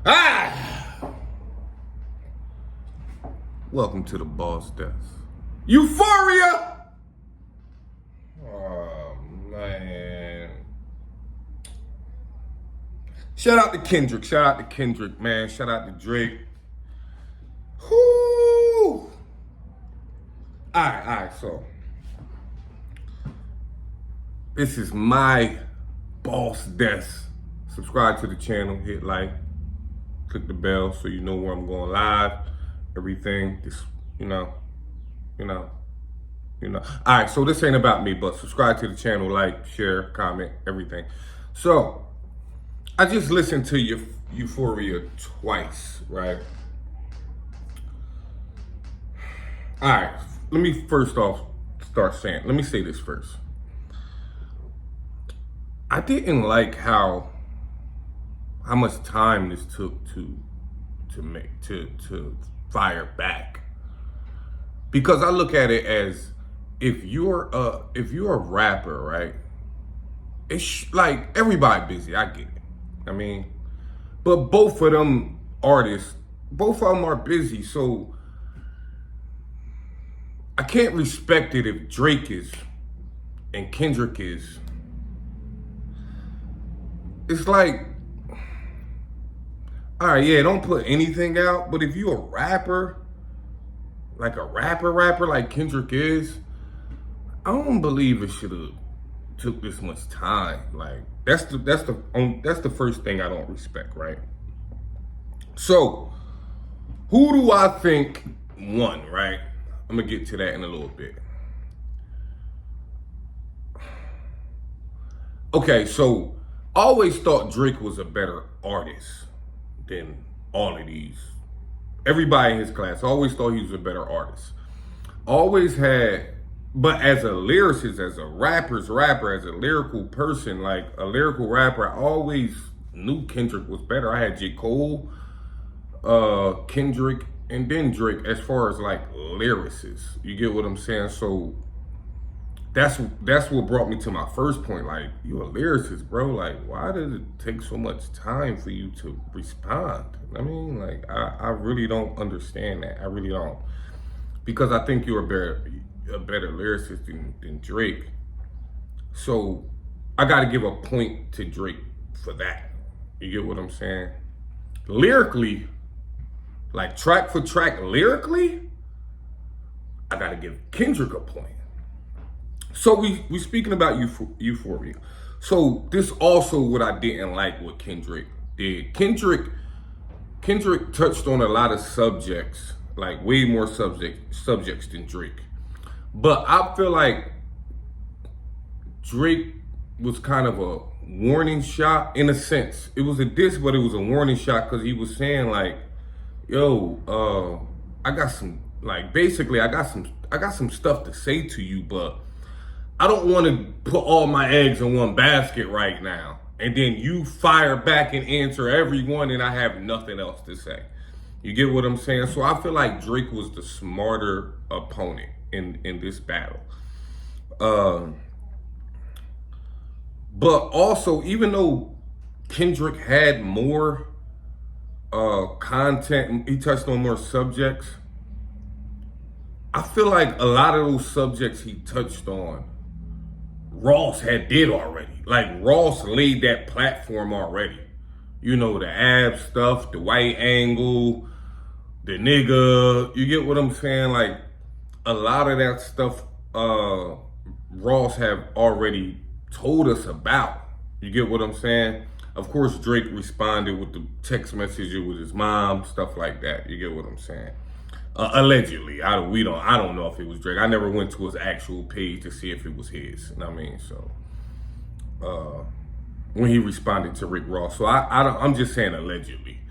Ah! Welcome to the Boss Desk. Euphoria! Oh, man. Shout out to Kendrick. Shout out to Kendrick, man. Shout out to Drake. Whoo! Alright, so. This is my Boss Desk. Subscribe to the channel, hit like, click the bell so you know where I'm going live. Everything, just, you know. Alright, so this ain't about me, but subscribe to the channel, like, share, comment, everything. So, I just listened to Euphoria twice, right? Alright, let me first off let me say this first. I didn't like how much time this took to fire back, because I look at it as if you're a rapper, right? It's like everybody busy. I get it. I mean, but both of them are busy, so I can't respect it if Drake is and Kendrick is. It's like, all right, yeah, don't put anything out, but if you a rapper, like a rapper like Kendrick is, I don't believe it should have took this much time. Like, that's the first thing I don't respect, right? So, who do I think won, right? I'm gonna get to that in a little bit. Okay, so I always thought Drake was a better artist than all of these. Everybody in his class, I always thought he was a better artist. Always had, but as a lyricist, as a rapper's rapper, as a lyrical person, like a lyrical rapper, I always knew Kendrick was better. I had J. Cole, Kendrick, and then Drake as far as like lyricists. You get what I'm saying? So that's what brought me to my first point. Like, you a lyricist, bro. Like, why does it take so much time for you to respond? I mean, like, I really don't understand that. I really don't. Because I think you're a better lyricist than Drake. So I gotta give a point to Drake for that. You get what I'm saying? Lyrically, like track for track lyrically, I gotta give Kendrick a point. So we speaking about Euphoria. So this also what I didn't like what Kendrick did. Kendrick touched on a lot of subjects, like way more subjects than Drake. But I feel like Drake was kind of a warning shot in a sense. It was a diss, but it was a warning shot because he was saying like, yo, I got some, like, basically I got some stuff to say to you, but I don't want to put all my eggs in one basket right now. And then you fire back and answer everyone and I have nothing else to say. You get what I'm saying? So I feel like Drake was the smarter opponent in this battle. But also, even though Kendrick had more content, he touched on more subjects, I feel like a lot of those subjects he touched on, Ross did already. Like, Ross laid that platform already. You know, the ab stuff, the white angle, the nigga, you get what I'm saying? Like, a lot of that stuff Ross have already told us about. You get what I'm saying? Of course, Drake responded with the text message with his mom, stuff like that. You get what I'm saying? Allegedly, I don't know if it was Drake. I never went to his actual page to see if it was his. You know what I mean? So, when he responded to Rick Ross, so I'm just saying allegedly.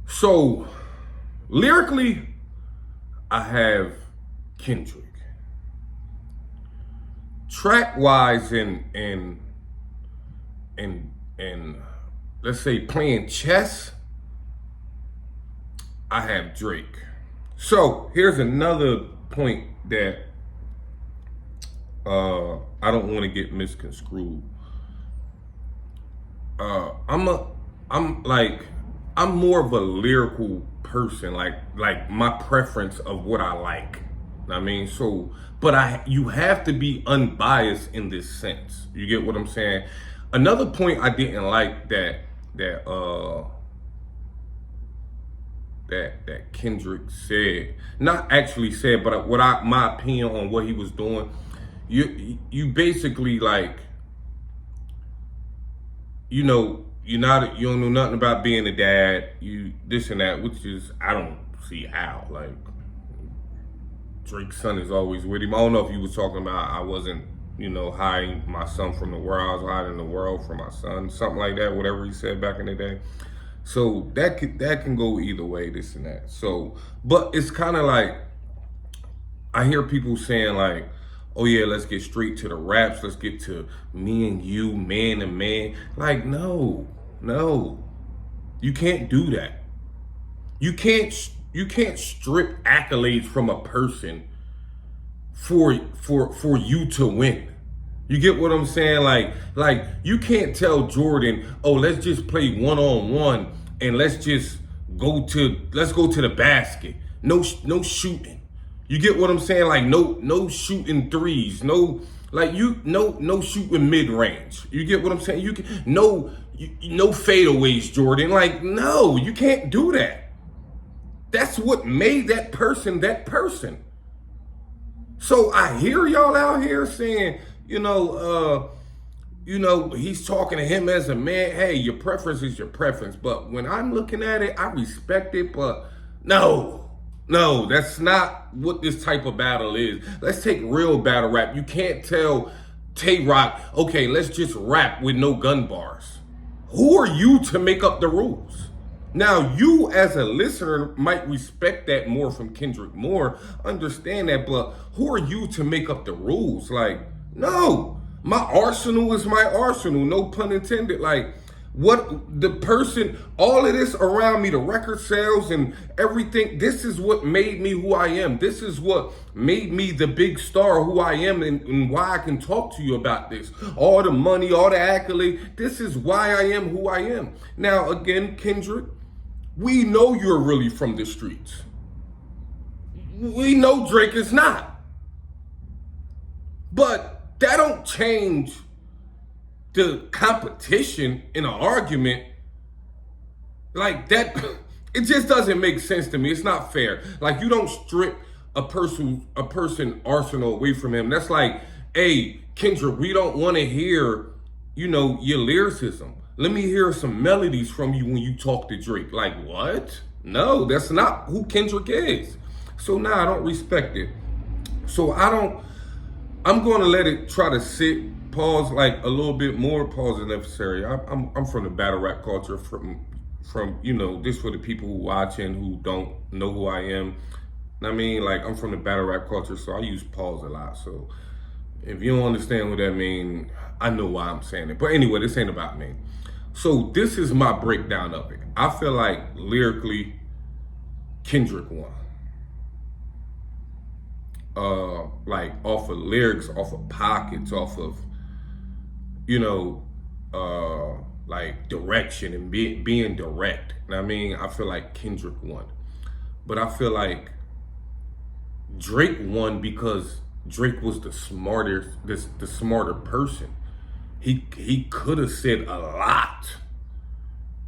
So, lyrically, I have Kendrick. Track wise, and let's say playing chess, I have Drake. So here's another point that I don't want to get misconstrued. I'm like, I'm more of a lyrical person, like my preference of what I like. I mean, so but you have to be unbiased in this sense. You get what I'm saying? Another point I didn't like that uh that Kendrick said, not actually said, but what my opinion on what he was doing. You basically like, you don't know nothing about being a dad, you this and that, which is, I don't see how. Like, Drake's son is always with him. I don't know if he was talking about I wasn't, hiding my son from the world. I was hiding the world from my son, something like that. Whatever he said back in the day. So that can go either way, this and that. So, but it's kind of like I hear people saying like, "Oh yeah, let's get straight to the raps. Let's get to me and you, man to man." Like, no, you can't do that. You can't strip accolades from a person for you to win. You get what I'm saying? Like you can't tell Jordan, "Oh, let's just play one on one and let's go to the basket. No shooting." You get what I'm saying? Like, no shooting threes. No shooting mid range. You get what I'm saying? No fadeaways, Jordan. Like, no, you can't do that. That's what made that person that person. So I hear y'all out here saying, he's talking to him as a man. Hey, your preference is your preference. But when I'm looking at it, I respect it. But no, that's not what this type of battle is. Let's take real battle rap. You can't tell Tay-Rock, okay, let's just rap with no gun bars. Who are you to make up the rules? Now, you as a listener might respect that more from Kendrick more, understand that, but who are you to make up the rules? Like, no, my arsenal is my arsenal, no pun intended. Like, what the person, all of this around me, the record sales and everything, this is what made me who I am. This is what made me the big star who I am, and why I can talk to you about this. All the money, all the accolade, this is why I am who I am. Now, again, Kendrick, we know you're really from the streets. We know Drake is not. But that don't change the competition in an argument. Like that, it just doesn't make sense to me. It's not fair. Like, you don't strip a person arsenal away from him. That's like, hey, Kendrick, we don't want to hear, your lyricism. Let me hear some melodies from you when you talk to Drake. Like, what? No, that's not who Kendrick is. So now I don't respect it. So I'm going to let it try to sit, pause like a little bit more. Pause is necessary. I'm from the battle rap culture, from this for the people who watching who don't know who I am. I mean, like, I'm from the battle rap culture, so I use pause a lot. So if you don't understand what that means, I know why I'm saying it. But anyway, this ain't about me. So this is my breakdown of it. I feel like lyrically, Kendrick won. Like, off of lyrics, off of pockets, off of, like direction and being direct. I mean, I feel like Kendrick won. But I feel like Drake won because Drake was the smarter person. He could have said a lot.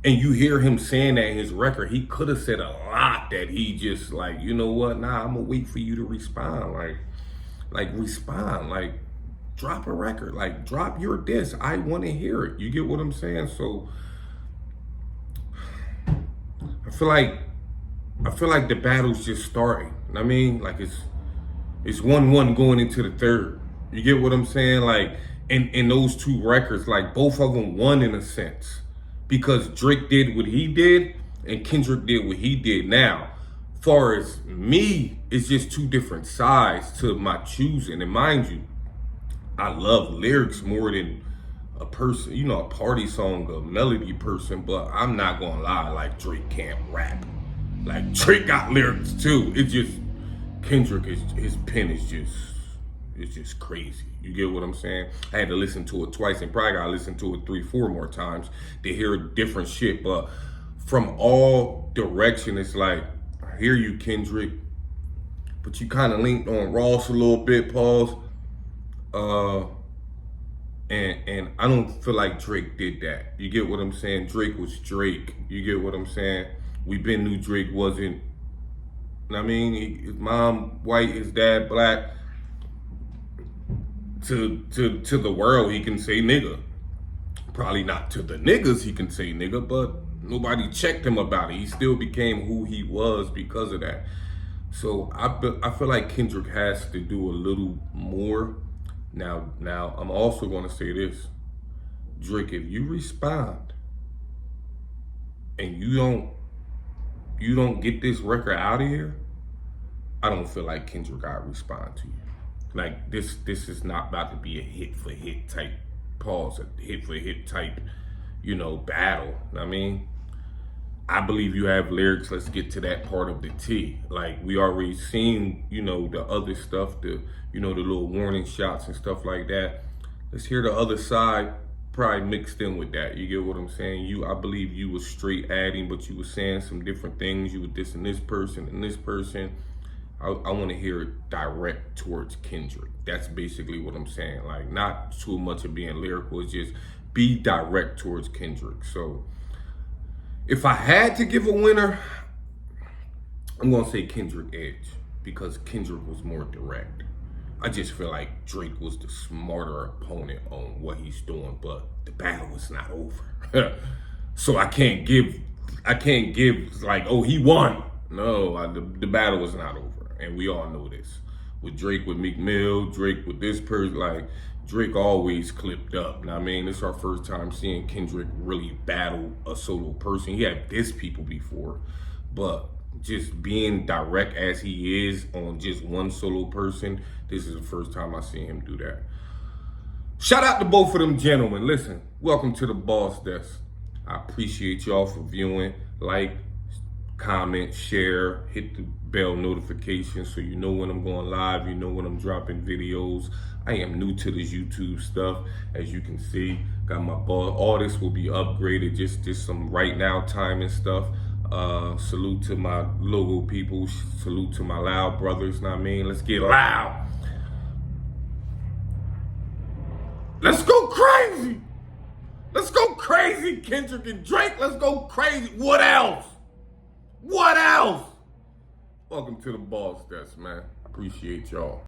And you hear him saying that in his record. He could have said a lot that he just like, you know what? Nah, I'm gonna wait for you to respond. Like respond. Like, drop a record. Like, drop your diss. I want to hear it. You get what I'm saying? So I feel like the battle's just starting. I mean, like, it's 1-1 going into the third. You get what I'm saying? Like, in those two records, like, both of them won in a sense, because Drake did what he did and Kendrick did what he did. Now, far as me, it's just two different sides to my choosing. And mind you, I love lyrics more than a person, a party song, a melody person, but I'm not gonna lie, like, Drake can't rap. Like, Drake got lyrics too. It's just, Kendrick, his pen is just crazy. You get what I'm saying? I had to listen to it twice, and probably gotta listen to it 3-4 more times to hear different shit. But from all direction, it's like, I hear you, Kendrick, but you kind of linked on Ross a little bit, pause. Uh, and I don't feel like Drake did that. You get what I'm saying? Drake was Drake. You get what I'm saying? We been knew Drake wasn't. I mean, his mom white, his dad black. To the world, he can say nigga. Probably not to the niggas he can say nigga, but nobody checked him about it. He still became who he was because of that. So I feel like Kendrick has to do a little more. Now I'm also going to say this, Drake, if you respond and you don't get this record out of here, I don't feel like Kendrick gotta respond to you. Like this is not about to be a hit for hit type pause, a hit for hit type, battle. I mean, I believe you have lyrics. Let's get to that part of the T. Like we already seen, the other stuff, the little warning shots and stuff like that. Let's hear the other side, probably mixed in with that. You get what I'm saying? I believe you was straight adding, but you were saying some different things. You were dissing this person and this person. I want to hear it direct towards Kendrick. That's basically what I'm saying. Like not too much of being lyrical. It's just be direct towards Kendrick. So if I had to give a winner, I'm going to say Kendrick edge because Kendrick was more direct. I just feel like Drake was the smarter opponent on what he's doing, but the battle was not over. So I can't give like, oh, he won. No, the battle was not over. And we all know this. With Drake with Meek Mill, Drake with this person, like Drake always clipped up. Now, I mean, this is our first time seeing Kendrick really battle a solo person. He had dissed people before, but just being direct as he is on just one solo person, this is the first time I see him do that. Shout out to both of them gentlemen. Listen, welcome to the Boss Desk. I appreciate y'all for viewing. Like, comment, share, hit the bell notification so you know when I'm going live, you know when I'm dropping videos. I am new to this YouTube stuff, as you can see. Got my ball. All this will be upgraded, just some right now time and stuff. Salute to my logo people. Salute to my loud brothers. Know what I mean? Let's get loud. Let's go crazy. Let's go crazy, Kendrick and Drake. Let's go crazy. What else? What else? Welcome to the Boss Desk, man. Appreciate y'all.